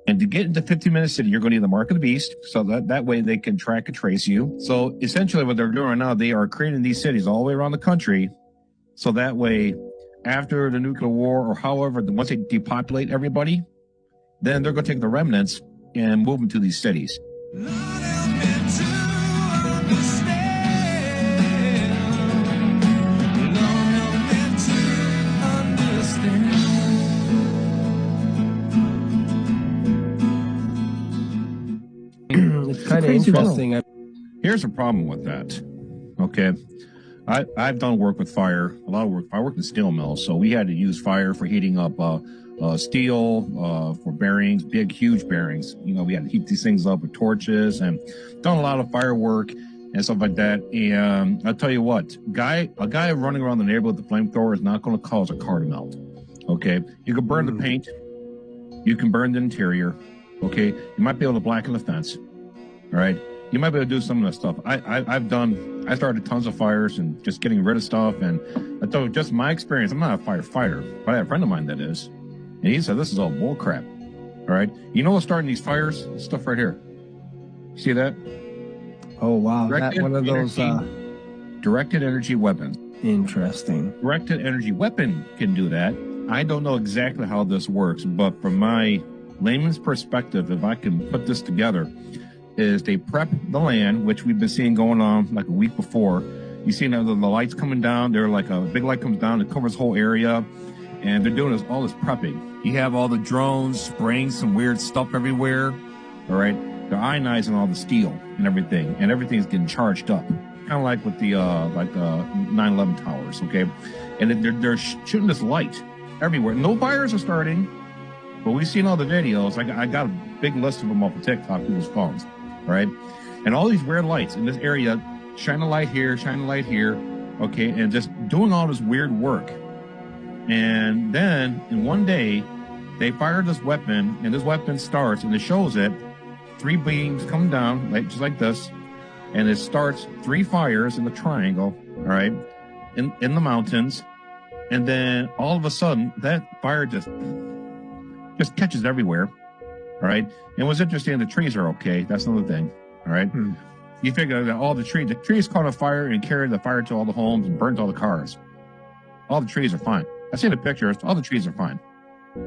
And to get into 15-minute city, you're going to need the mark of the beast. So that way they can track and trace you. So essentially what they're doing right now, they are creating these cities all the way around the country. So that way, after the nuclear war or however, once they depopulate everybody, then they're going to take the remnants and move them to these cities. It's kind of interesting. Here's a problem with that. Okay. I've done work with fire, a lot of work. I worked in steel mills, so we had to use fire for heating up steel, for bearings, big, huge bearings. You know, we had to heat these things up with torches and done a lot of firework and stuff like that. And I'll tell you what, a guy running around the neighborhood with the flamethrower is not going to cause a car to melt. Okay. You can burn the paint. You can burn the interior. Okay. You might be able to blacken the fence. All right. You might be able to do some of that stuff. I started tons of fires and just getting rid of stuff. And I thought just my experience, I'm not a firefighter, but I have a friend of mine that is. And he said, this is all bull crap. All right. You know what's starting these fires? This stuff right here. See that? Oh, wow. That one of those directed energy weapons. Interesting. Directed energy weapon can do that. I don't know exactly how this works, but from my layman's perspective, if I can put this together, is they prep the land, which we've been seeing going on like a week before. You see now the lights coming down. They're like a big light comes down, it covers the whole area. And they're doing all this prepping. You have all the drones spraying some weird stuff everywhere. All right. They're ionizing all the steel and everything's getting charged up. Kind of like with the 9/11 towers. Okay. And they're shooting this light everywhere. No fires are starting, but we've seen all the videos. I got a big list of them off of TikTok, people's phones. Right? And all these weird lights in this area, shine a light here, okay, and just doing all this weird work. And then in one day, they fire this weapon, and this weapon starts, and it shows it, 3 beams come down, just like this, and it starts 3 fires in the triangle, all right, in the mountains, and then all of a sudden, that fire just catches everywhere. All right. And what's interesting, the trees are okay. That's another thing. All right. You figure that all the trees caught on fire and carried the fire to all the homes and burnt all the cars. All the trees are fine. I see the pictures. All the trees are fine.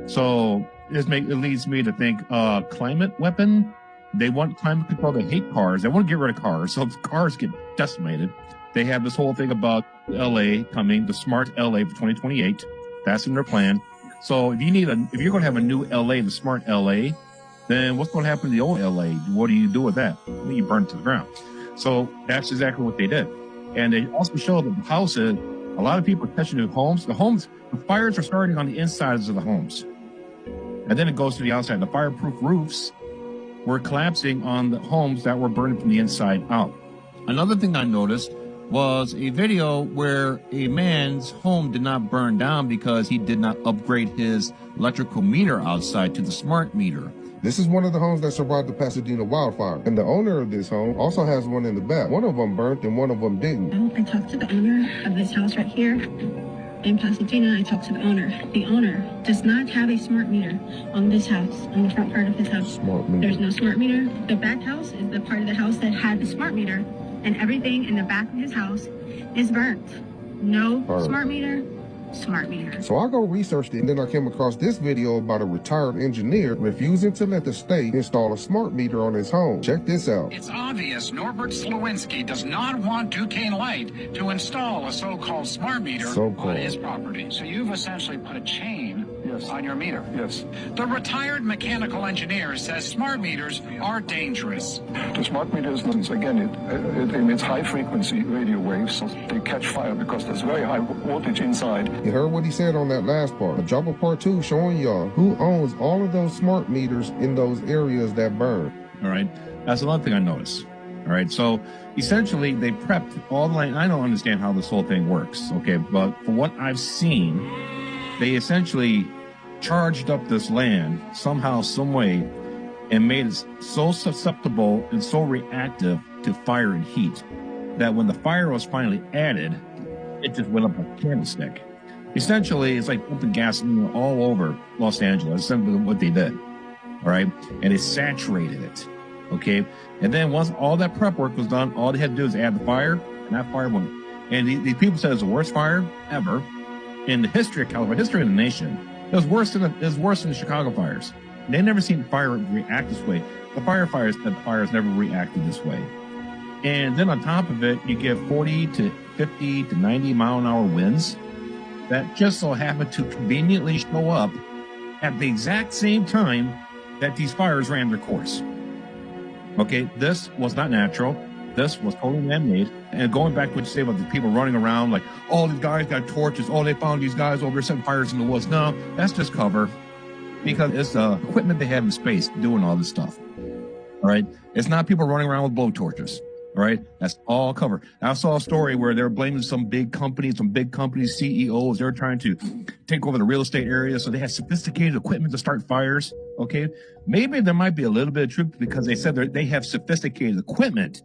So it leads me to think climate weapon. They want climate control. They hate cars. They want to get rid of cars. So if cars get decimated, they have this whole thing about LA coming, the smart LA for 2028. That's in their plan. So if you're going to have a new LA, the smart LA, then what's going to happen to the old LA? What do you do with that? Well, you burn it to the ground. So that's exactly what they did. And they also show that the houses, a lot of people are touching the homes. The fires are starting on the insides of the homes. And then it goes to the outside. The fireproof roofs were collapsing on the homes that were burning from the inside out. Another thing I noticed was a video where a man's home did not burn down because he did not upgrade his electrical meter outside to the smart meter. This is one of the homes that survived the Pasadena wildfire. And the owner of this home also has one in the back. One of them burnt and one of them didn't. I talked to the owner of this house right here in Pasadena. I talked to the owner. The owner does not have a smart meter on this house, on the front part of his house. Smart meter. There's no smart meter. The back house is the part of the house that had the smart meter, and everything in the back of his house is burnt. No smart meter. So I go research it, and then I came across this video about a retired engineer refusing to let the state install a smart meter on his home. Check this out. It's obvious Norbert Slowinski does not want Duquesne Light to install a so-called smart meter on his property. So you've essentially put a chain on your meter. Yes. The retired mechanical engineer says smart meters are dangerous. The smart meters, again, it emits high-frequency radio waves, so they catch fire because there's very high voltage inside. You heard what he said on that last part. A drop of part 2 showing y'all who owns all of those smart meters in those areas that burn. All right. That's another thing I noticed. All right. So essentially they prepped all the land. I don't understand how this whole thing works. Okay. But from what I've seen, they essentially charged up this land somehow, some way, and made it so susceptible and so reactive to fire and heat that when the fire was finally added, it just went up like a candlestick. Essentially, it's like pumping gasoline all over Los Angeles. That's simply what they did. All right. And they saturated it. Okay. And then once all that prep work was done, all they had to do is add the fire, and that fire went. And these people said it's the worst fire ever in the history of California, history of the nation. It was worse than the Chicago fires. They never seen fire react this way. The firefighters said the fires never reacted this way. And then on top of it, you get 40 to 50 to 90 mile an hour winds that just so happen to conveniently show up at the exact same time that these fires ran their course. Okay, this was not natural. This was totally man-made. And going back to what you say about the people running around like, oh, these guys got torches. Oh, they found these guys over there setting fires in the woods. No, that's just cover, because it's the equipment they have in space doing all this stuff. All right. It's not people running around with blow torches. All right. That's all cover. I saw a story where they're blaming some big companies, CEOs. They're trying to take over the real estate area. So they have sophisticated equipment to start fires. Okay. Maybe there might be a little bit of truth, because they said they have sophisticated equipment